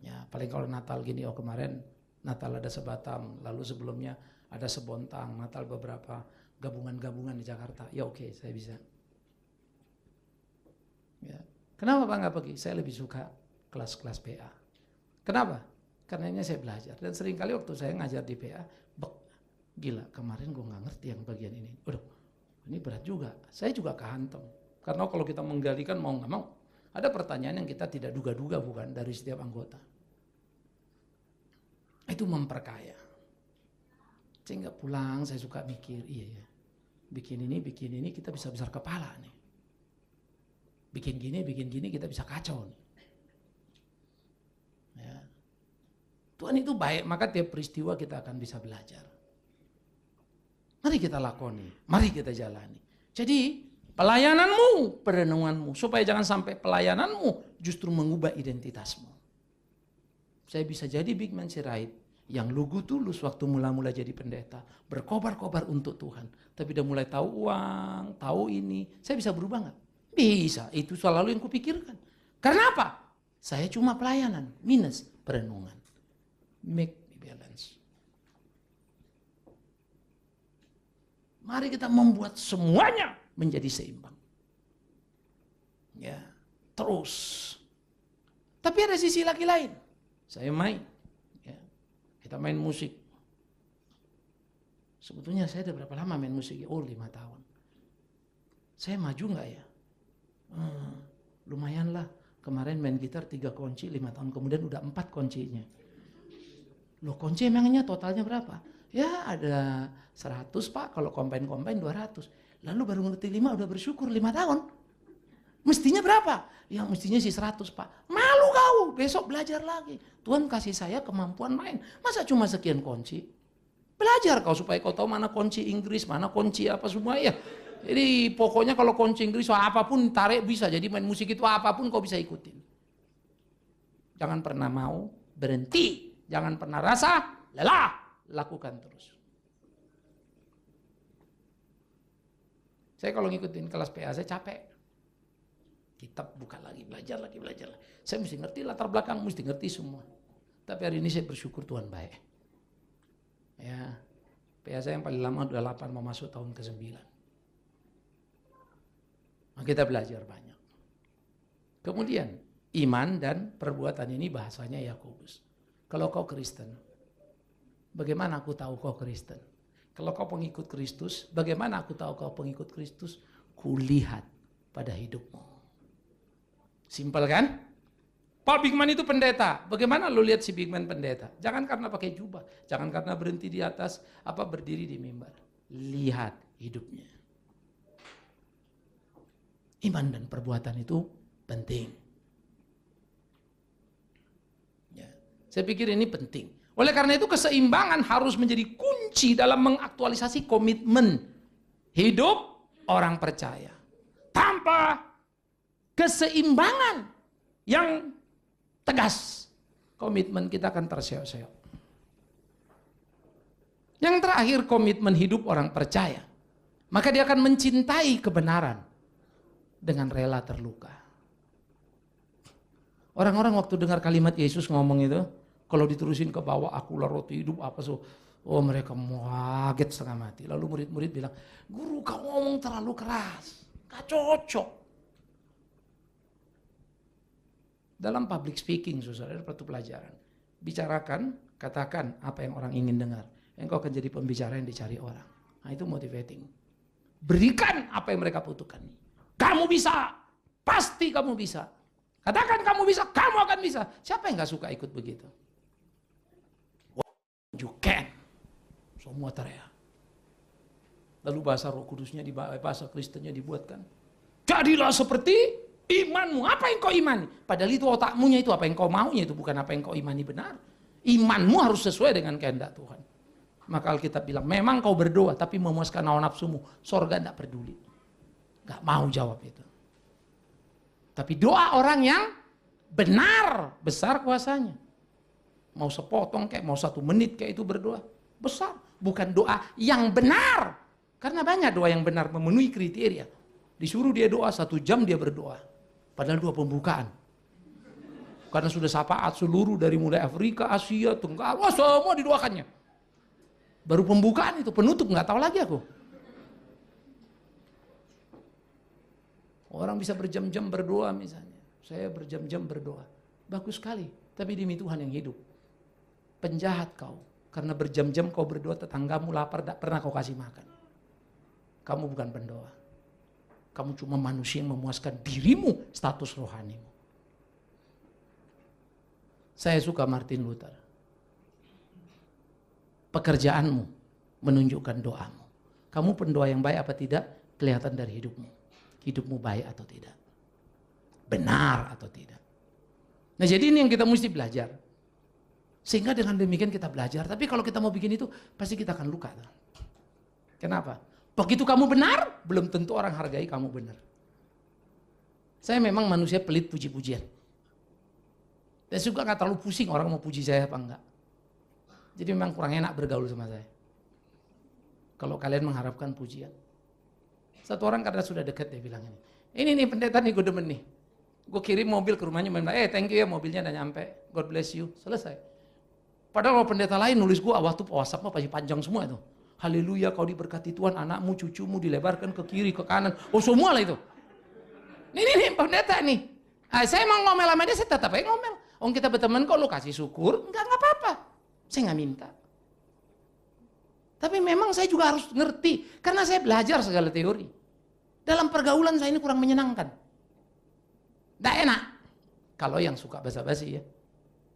Ya, paling kalau Natal gini, kemarin Natal ada sebatam, lalu sebelumnya ada sebontang, Natal beberapa gabungan-gabungan di Jakarta. Ya oke, saya bisa. Ya. Kenapa Pak nggak pergi? Saya lebih suka kelas-kelas PA. Kenapa? Karena ini saya belajar. Dan seringkali waktu saya ngajar di PA, gila kemarin gue nggak ngerti yang bagian ini. Waduh, ini berat juga. Saya juga kehantam. Karena kalau kita menggalikan mau nggak mau, ada pertanyaan yang kita tidak duga-duga bukan dari setiap anggota. Itu memperkaya. Sehingga pulang saya suka mikir, iya ya, bikin ini kita bisa besar kepala nih. Bikin gini kita bisa kacau nih. Ya. Tuhan itu baik, maka tiap peristiwa kita akan bisa belajar. Mari kita lakoni, mari kita jalani. Jadi pelayananmu, perenunganmu, supaya jangan sampai pelayananmu justru mengubah identitasmu. Saya bisa jadi Big Man Sirait yang lugu tulus waktu mula-mula jadi pendeta, berkobar-kobar untuk Tuhan, tapi udah mulai tahu uang, tahu ini, saya bisa berubah nggak? Bisa, itu selalu yang kupikirkan. Karena apa? Saya cuma pelayanan, minus perenungan. Make me balance. Mari kita membuat semuanya menjadi seimbang. Ya, terus. Tapi ada sisi laki lain. Saya main. Kita main musik. Sebetulnya saya udah berapa lama main musik? 5 tahun. Saya maju nggak ya? Lumayan lah. Kemarin main gitar 3 kunci, 5 tahun kemudian udah 4 kuncinya. Loh kunci emangnya totalnya berapa? Ya ada 100 Pak, kalau combine 200. Lalu baru ngerti 5 udah bersyukur 5 tahun. Mestinya berapa? Ya mestinya sih 100 Pak. Malu kau, besok belajar lagi. Tuhan kasih saya kemampuan main. Masa cuma sekian kunci? Belajar kau supaya kau tahu mana kunci Inggris, mana kunci apa semua ya. Jadi pokoknya kalau kunci Inggris apapun tarik bisa. Jadi main musik itu apapun kau bisa ikutin. Jangan pernah mau berhenti. Jangan pernah rasa lelah. Lakukan terus. Saya kalau ngikutin kelas PA saya capek. Kitab buka lagi, belajar lagi. Saya mesti ngerti latar belakang, mesti ngerti semua. Tapi hari ini saya bersyukur Tuhan baik. Ya, PA saya yang paling lama udah 8 mau masuk tahun ke-9. Nah, kita belajar banyak. Kemudian Iman dan perbuatan ini bahasanya Yakobus. Kalau kau Kristen, bagaimana aku tahu kau Kristen? Kalau kau pengikut Kristus, bagaimana aku tahu kau pengikut Kristus? Kulihat pada hidupmu. Simpel kan? Paul Bigman itu pendeta. Bagaimana lu lihat si Bigman pendeta? Jangan karena pakai jubah, jangan karena berhenti di atas berdiri di mimbar. Lihat hidupnya. Iman dan perbuatan itu penting. Ya, saya pikir ini penting. Oleh karena itu keseimbangan harus menjadi kunci dalam mengaktualisasi komitmen hidup orang percaya. Tanpa keseimbangan yang tegas, komitmen kita akan terseok-seok. Yang terakhir, komitmen hidup orang percaya. Maka dia akan mencintai kebenaran dengan rela terluka. Orang-orang waktu dengar kalimat Yesus ngomong itu, kalau diterusin ke bawah, akulah roti hidup mereka kaget setengah mati. Lalu murid-murid bilang, guru kau ngomong terlalu keras, gak cocok. Dalam public speaking, saudara, ada satu pelajaran. Bicarakan, katakan apa yang orang ingin dengar. Engkau akan jadi pembicara yang dicari orang. Nah, itu motivating. Berikan apa yang mereka butuhkan. Kamu bisa, pasti kamu bisa. Katakan kamu bisa, kamu akan bisa. Siapa yang gak suka ikut begitu? You can. Semua teriak. Lalu bahasa Roh Kudusnya, bahasa Kristennya dibuatkan. Jadilah seperti imanmu. Apa yang kau imani? Padahal itu otakmunya itu apa yang kau maunya itu bukan apa yang kau imani benar. Imanmu harus sesuai dengan kehendak Tuhan. Maka Alkitab bilang, memang kau berdoa tapi memuaskan hawa nafsumu. Sorga tidak peduli. Gak mau jawab itu. Tapi doa orang yang benar, besar kuasanya. Mau sepotong kayak, mau 1 menit kayak itu berdoa. Besar. Bukan doa yang benar. Karena banyak doa yang benar memenuhi kriteria. Disuruh dia doa 1 jam dia berdoa. Padahal doa pembukaan. Karena sudah syafaat seluruh dari mulai Afrika, Asia, Tenggara, semua didoakannya. Baru pembukaan itu, penutup nggak tahu lagi aku. Orang bisa berjam-jam berdoa misalnya. Saya berjam-jam berdoa. Bagus sekali. Tapi demi Tuhan yang hidup. Penjahat kau. Karena berjam-jam kau berdoa, tetanggamu lapar, tak pernah kau kasih makan. Kamu bukan pendoa. Kamu cuma manusia yang memuaskan dirimu, status rohanimu. Saya suka Martin Luther. Pekerjaanmu menunjukkan doamu. Kamu pendoa yang baik apa tidak, kelihatan dari hidupmu. Hidupmu baik atau tidak. Benar atau tidak. Nah jadi ini yang kita mesti belajar. Sehingga dengan demikian kita belajar. Tapi kalau kita mau bikin itu, pasti kita akan luka. Kenapa? Begitu kamu benar, belum tentu orang hargai kamu benar. Saya memang manusia pelit puji-pujian. Dan juga gak terlalu pusing orang mau puji saya apa enggak. Jadi memang kurang enak bergaul sama saya. Kalau kalian mengharapkan pujian. Satu orang karena sudah dekat dia bilang ini nih pendeta nih gue demen nih. Gue kirim mobil ke rumahnya, thank you ya mobilnya udah nyampe. God bless you. Selesai. Padahal kalau pendeta lain nulis gue, waktu WhatsApp pasti panjang semua itu. Haleluya kau diberkati Tuhan, anakmu, cucumu dilebarkan ke kiri, ke kanan. Oh semua lah itu. Nih pendeta nih. Saya mau ngomel sama dia, saya tetap aja ngomel. Kita berteman kok lu kasih syukur, enggak apa-apa. Saya nggak minta. Tapi memang saya juga harus ngerti, karena saya belajar segala teori. Dalam pergaulan saya ini kurang menyenangkan. Nggak enak. Kalau yang suka basa-basi ya.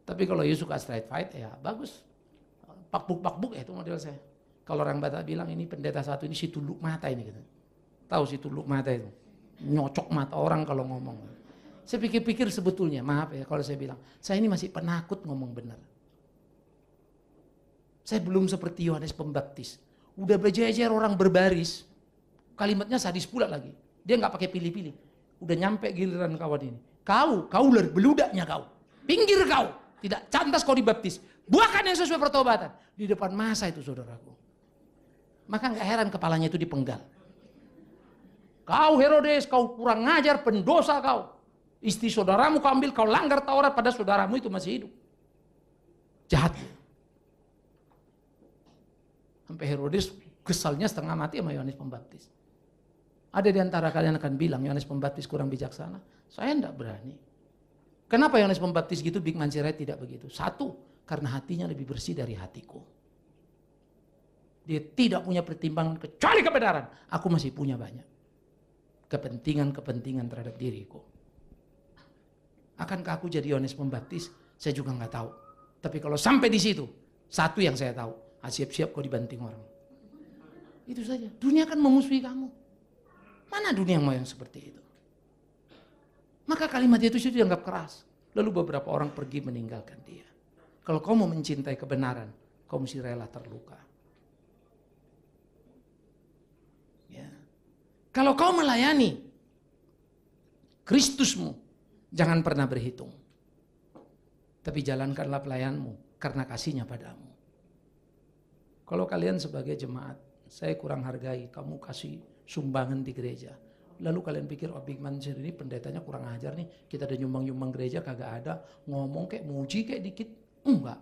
Tapi kalau you suka straight fight ya bagus. Pakbuk itu model saya. Kalau orang Batak bilang ini pendeta satu ini si tuluk mata ini gitu. Tahu si tuluk mata itu? Nyocok mata orang kalau ngomong. Saya pikir-pikir sebetulnya, maaf ya kalau saya bilang, saya ini masih penakut ngomong benar. Saya belum seperti Yohanes Pembaptis. Udah berjejer orang berbaris. Kalimatnya sadis pula lagi. Dia nggak pakai pilih-pilih. Udah nyampe giliran kawan ini. Kau beludaknya kau. Pinggir kau. Tidak cantas kau dibaptis. Buahkan yang sesuai pertobatan. Di depan masa itu saudaraku. Maka nggak heran kepalanya itu dipenggal. Kau Herodes, kau kurang ngajar, pendosa kau. Istri saudaramu kau ambil, kau langgar Taurat pada saudaramu itu masih hidup. Jahat. Sampai Herodes kesalnya setengah mati sama Yohanes Pembaptis. Ada di antara kalian akan bilang Yohanes Pembaptis kurang bijaksana. Saya tidak berani. Kenapa Yohanes Pembaptis gitu, Big Man Sirait tidak begitu? Satu, karena hatinya lebih bersih dari hatiku. Dia tidak punya pertimbangan kecuali kebenaran. Aku masih punya banyak kepentingan-kepentingan terhadap diriku. Akankah aku jadi Yohanes Pembaptis? Saya juga nggak tahu. Tapi kalau sampai di situ, satu yang saya tahu, siap-siap kau dibanting orang. Itu saja. Dunia akan memusuhi kamu. Mana dunia yang mau yang seperti itu? Maka kalimat itu sudah dianggap keras. Lalu beberapa orang pergi meninggalkan dia. Kalau kau mau mencintai kebenaran, kau mesti rela terluka. Ya. Kalau kau melayani Kristusmu, jangan pernah berhitung. Tapi jalankanlah pelayanmu karena kasihnya padamu. Kalau kalian sebagai jemaat, saya kurang hargai, kamu kasih sumbangan di gereja. Lalu kalian pikir, oh Big Man Sirait ini pendetanya kurang ajar nih. Kita ada nyumbang-nyumbang gereja kagak ada. Ngomong kayak muji kayak dikit. Enggak.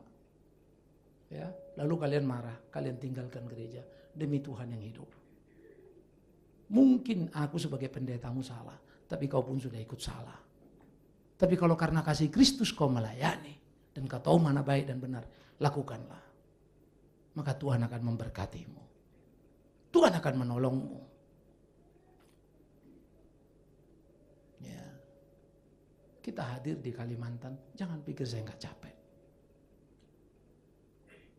Ya, lalu kalian marah. Kalian tinggalkan gereja. Demi Tuhan yang hidup. Mungkin aku sebagai pendetamu salah. Tapi kau pun sudah ikut salah. Tapi kalau karena kasih Kristus kau melayani. Dan kau tahu mana baik dan benar. Lakukanlah. Maka Tuhan akan memberkatimu. Tuhan akan menolongmu. Ya. Kita hadir di Kalimantan, jangan pikir saya nggak capek.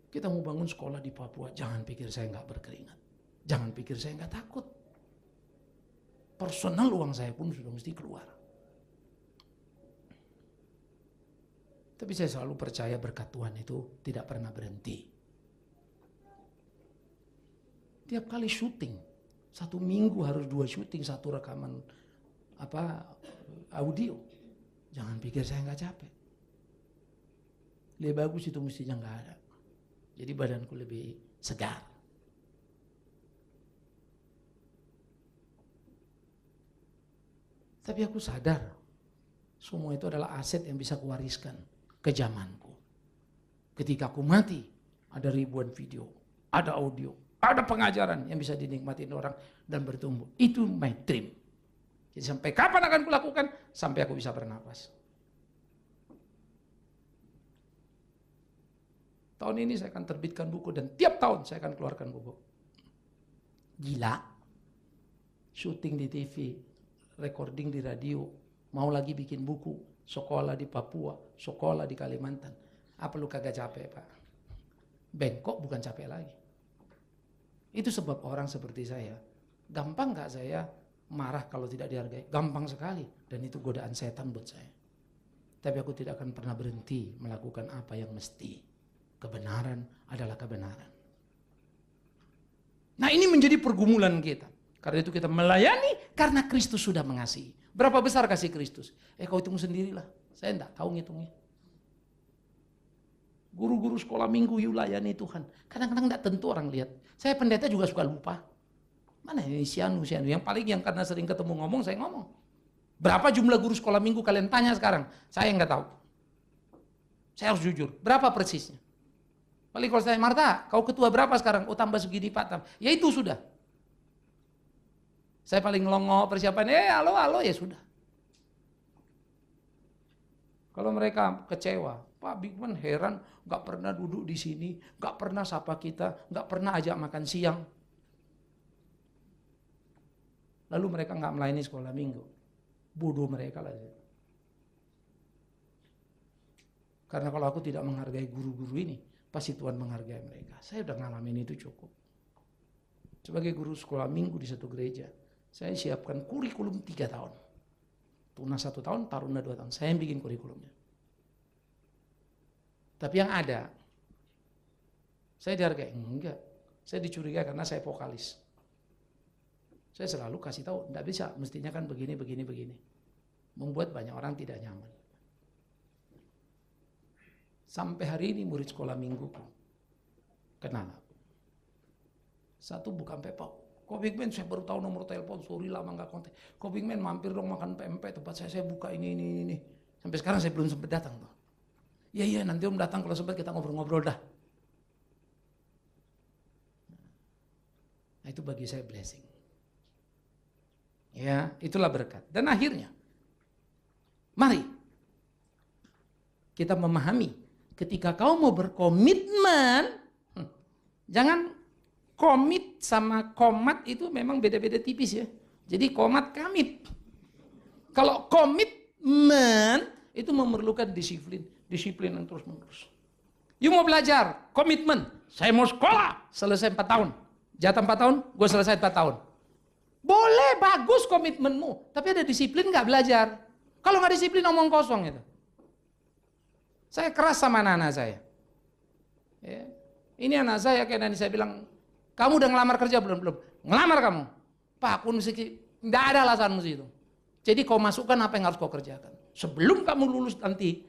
Kita mau bangun sekolah di Papua, jangan pikir saya nggak berkeringat. Jangan pikir saya nggak takut. Personal uang saya pun sudah mesti keluar. Tapi saya selalu percaya berkat Tuhan itu tidak pernah berhenti. Tiap kali syuting, 1 minggu harus 2 syuting, 1 rekaman audio. Jangan pikir saya nggak capek. Lebih bagus itu mestinya nggak ada. Jadi badanku lebih segar. Tapi aku sadar, semua itu adalah aset yang bisa kuwariskan ke zamanku. Ketika aku mati, ada ribuan video, ada audio, ada pengajaran yang bisa dinikmatin orang dan bertumbuh. Itu my dream. Jadi sampai kapan akan kulakukan? Sampai aku bisa bernapas. Tahun ini saya akan terbitkan buku dan tiap tahun saya akan keluarkan buku. Gila. Syuting di TV, recording di radio, mau lagi bikin buku, sekolah di Papua, sekolah di Kalimantan. Apa lu kagak capek, Pak? Bengkok bukan capek lagi. Itu sebab orang seperti saya, gampang gak saya marah kalau tidak dihargai? Gampang sekali. Dan itu godaan setan buat saya. Tapi aku tidak akan pernah berhenti melakukan apa yang mesti. Kebenaran adalah kebenaran. Nah, ini menjadi pergumulan kita. Karena itu kita melayani karena Kristus sudah mengasihi. Berapa besar kasih Kristus? Kau hitung sendirilah. Saya enggak tahu ngitungnya. Guru-guru sekolah minggu yuk layani Tuhan. Kadang-kadang enggak tentu orang lihat. Saya pendeta juga suka lupa. Mana ini sianu. Yang paling yang karena sering ketemu ngomong, saya ngomong. Berapa jumlah guru sekolah minggu kalian tanya sekarang? Saya enggak tahu. Saya harus jujur. Berapa persisnya? Paling kalau saya, Marta, kau ketua berapa sekarang? Oh tambah segini Pak. Ya itu sudah. Saya paling ngelongo persiapan, halo ya sudah. Kalau mereka kecewa, Pak Big Man heran, gak pernah duduk di sini, gak pernah sapa kita, gak pernah ajak makan siang. Lalu mereka gak melayani sekolah minggu. Bodoh mereka lah. Karena kalau aku tidak menghargai guru-guru ini, pasti Tuhan menghargai mereka. Saya udah ngalamin itu cukup. Sebagai guru sekolah minggu di satu gereja, saya siapkan kurikulum 3 tahun. Tunas 1 tahun, taruna 2 tahun. Saya yang bikin kurikulumnya. Tapi yang ada, saya dihargai? Enggak. Saya dicurigai karena saya vokalis. Saya selalu kasih tahu, enggak bisa, mestinya kan begini. Membuat banyak orang tidak nyaman. Sampai hari ini murid sekolah mingguku kenal aku. Satu bukan Pepau. Kok Big Man, saya baru tahu nomor telepon, sorry lama gak kontak. Kok Big Man mampir dong makan PMP tempat saya buka ini. Sampai sekarang saya belum sempat datang tuh. Iya nanti om datang kalau sempat kita ngobrol-ngobrol dah. Nah itu bagi saya blessing. Ya itulah berkat. Dan akhirnya, mari kita memahami ketika kau mau berkomitmen, jangan komit sama komat itu memang beda-beda tipis ya. Jadi komat kamit. Kalau komitmen itu memerlukan disiplin yang terus-menerus. You mau belajar, komitmen. Saya mau sekolah, selesai 4 tahun. Jatah 4 tahun, gue selesai 4 tahun. Boleh, bagus komitmenmu. Tapi ada disiplin nggak belajar. Kalau nggak disiplin omong kosong itu. Saya keras sama anak-anak saya. Ya. Ini anak saya kayak nanti saya bilang, kamu udah ngelamar kerja belum? Belum. Ngelamar kamu. Pak, aku nggak ada alasan mesti itu. Jadi kau masukkan apa yang harus kau kerjakan. Sebelum kamu lulus nanti,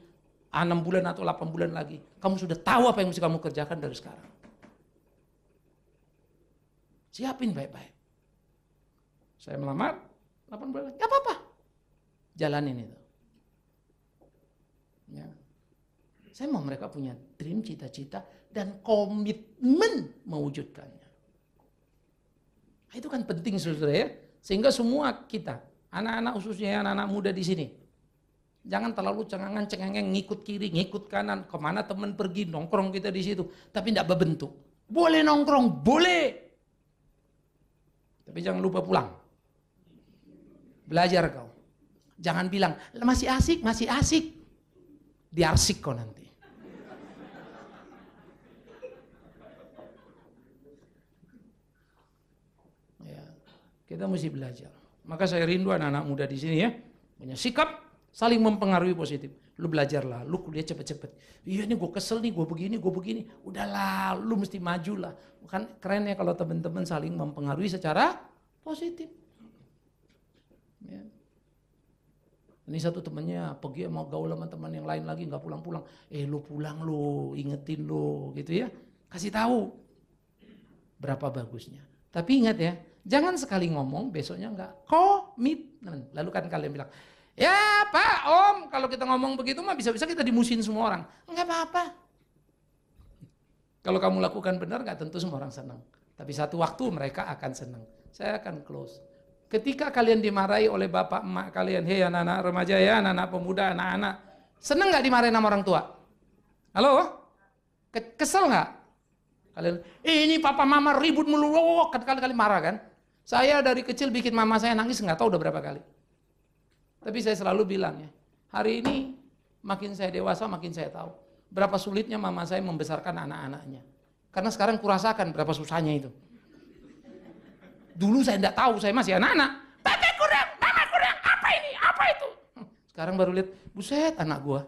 6 bulan atau 8 bulan lagi, kamu sudah tahu apa yang mesti kamu kerjakan dari sekarang. Siapin baik-baik. Saya melamar, 8 bulan lagi, gak apa-apa. Jalanin itu. Ya. Saya mau mereka punya dream, cita-cita, dan komitmen mewujudkannya. Nah, itu kan penting saudara ya. Sehingga semua kita, anak-anak khususnya anak-anak muda di sini, jangan terlalu cengangan-cengengeng, ngikut kiri, ngikut kanan, kemana teman pergi, nongkrong kita di situ, tapi tidak berbentuk. Boleh nongkrong, boleh. Tapi jangan lupa pulang. Belajar kau. Jangan bilang, masih asik, masih asik. Diarsik kau nanti. Ya, kita mesti belajar. Maka saya rindu anak-anak muda di sini ya, punya sikap saling mempengaruhi positif. Lu belajarlah, lu kuliah cepet-cepet. Iya nih gue kesel nih, gue begini. Udahlah, lu mesti maju lah. Kan keren ya kalau teman-teman saling mempengaruhi secara positif. Ya. Ini satu temannya pergi mau gaul sama teman yang lain lagi nggak pulang-pulang. Lu pulang lu, ingetin lu gitu ya. Kasih tahu berapa bagusnya. Tapi ingat ya, jangan sekali ngomong besoknya nggak komitmen. Lalu kan kalian bilang, ya Pak Om, kalau kita ngomong begitu mah bisa-bisa kita dimusuhin semua orang. Enggak apa-apa. Kalau kamu lakukan benar nggak tentu semua orang senang. Tapi satu waktu mereka akan senang. Saya akan close. Ketika kalian dimarahi oleh bapak emak kalian, hei anak-anak remaja ya, anak-anak pemuda, anak-anak, seneng nggak dimarahin sama orang tua? Halo? Kesel nggak? Kalian, ini papa mama ribut melulu, kali-kali marah kan? Saya dari kecil bikin mama saya nangis nggak tahu udah berapa kali. Tapi saya selalu bilang ya, hari ini makin saya dewasa makin saya tahu berapa sulitnya mama saya membesarkan anak-anaknya. Karena sekarang kurasakan berapa susahnya itu. Dulu saya tidak tahu, saya masih anak-anak. Papa kurang, mama kurang, apa ini, apa itu? Sekarang baru lihat, buset anak gua.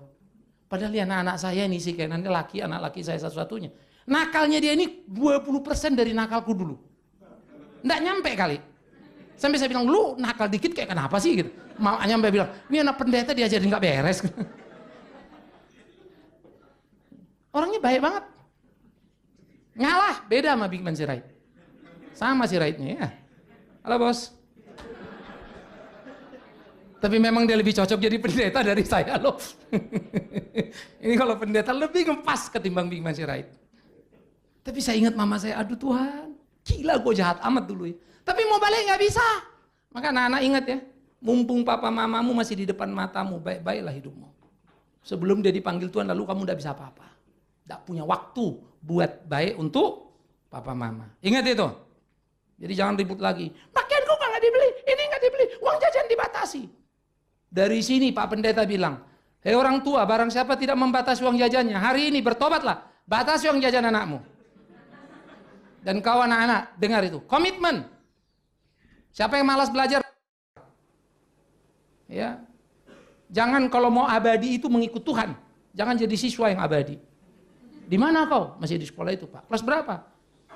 Padahal ya anak-anak saya ini sih, kayak nanti anak laki saya satu-satunya. Nakalnya dia ini 20% dari nakalku dulu. Nggak nyampe kali. Sampai saya bilang, lu nakal dikit kayak kenapa sih gitu. Makanya sampai bilang, ini anak pendeta diajarin nggak beres. Orangnya baik banget. Ngalah, beda sama Big Man Sirait. Sama Siraitnya ya. Halo bos. Tapi memang dia lebih cocok jadi pendeta dari saya loh. Ini kalau pendeta lebih ngepas ketimbang Big Man Sirait. Tapi saya ingat mama saya, aduh Tuhan, gila gue jahat amat dulu ya. Tapi mau balik nggak bisa. Maka anak-anak ingat ya, mumpung papa mamamu masih di depan matamu, baik-baiklah hidupmu. Sebelum dia dipanggil Tuhan lalu kamu nggak bisa apa-apa. Nggak punya waktu buat baik untuk papa mama. Ingat itu. Jadi jangan ribut lagi. Pakaianku nggak dibeli, ini nggak dibeli, uang jajan dibatasi. Dari sini Pak Pendeta bilang, hei orang tua, barang siapa tidak membatasi uang jajannya, hari ini bertobatlah, batasi uang jajan anakmu. Dan kau anak-anak, dengar itu, komitmen. Siapa yang malas belajar? Ya, jangan kalau mau abadi itu mengikut Tuhan, jangan jadi siswa yang abadi. Di mana kau? Masih di sekolah itu Pak. Kelas berapa?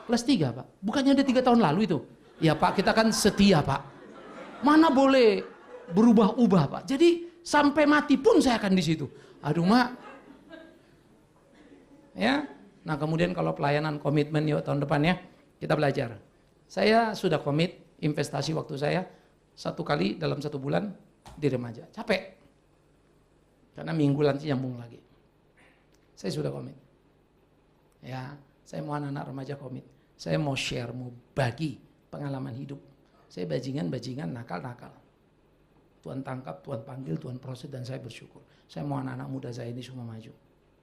Kelas 3 Pak. Bukannya ada 3 tahun lalu itu? Ya Pak, kita kan setia Pak. Mana boleh berubah-ubah Pak. Jadi sampai mati pun saya akan di situ. Aduh Mak. Ya. Nah kemudian kalau pelayanan komitmen yuk tahun depan ya. Kita belajar. Saya sudah komit investasi waktu saya 1 kali dalam 1 bulan di remaja. Capek. Karena minggu nanti nyambung lagi. Saya sudah komit. Ya, saya mau anak-anak remaja komit. Saya mau share, mau bagi pengalaman hidup. Saya bajingan-bajingan, nakal-nakal. Tuhan tangkap, Tuhan panggil, Tuhan proses, dan saya bersyukur. Saya mau anak-anak muda saya ini semua maju.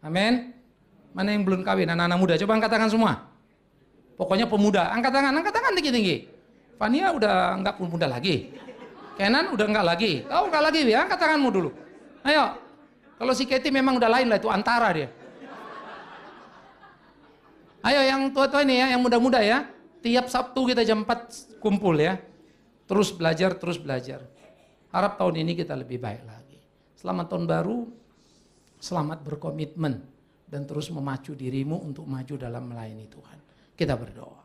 Amin. Mana yang belum kawin, anak-anak muda? Coba angkat tangan semua. Pokoknya pemuda, angkat tangan tinggi-tinggi. Fania udah enggak muda lagi. Kenan udah enggak lagi. Kau enggak lagi ya, angkat tanganmu dulu. Ayo. Kalau si Katie memang udah lain lah, itu antara dia. Ayo yang tua-tua ini ya, yang muda-muda ya. Tiap Sabtu kita jam 4 kumpul ya. Terus belajar. Harap tahun ini kita lebih baik lagi. Selamat tahun baru, selamat berkomitmen. Dan terus memacu dirimu untuk maju dalam melayani Tuhan. Kita berdoa.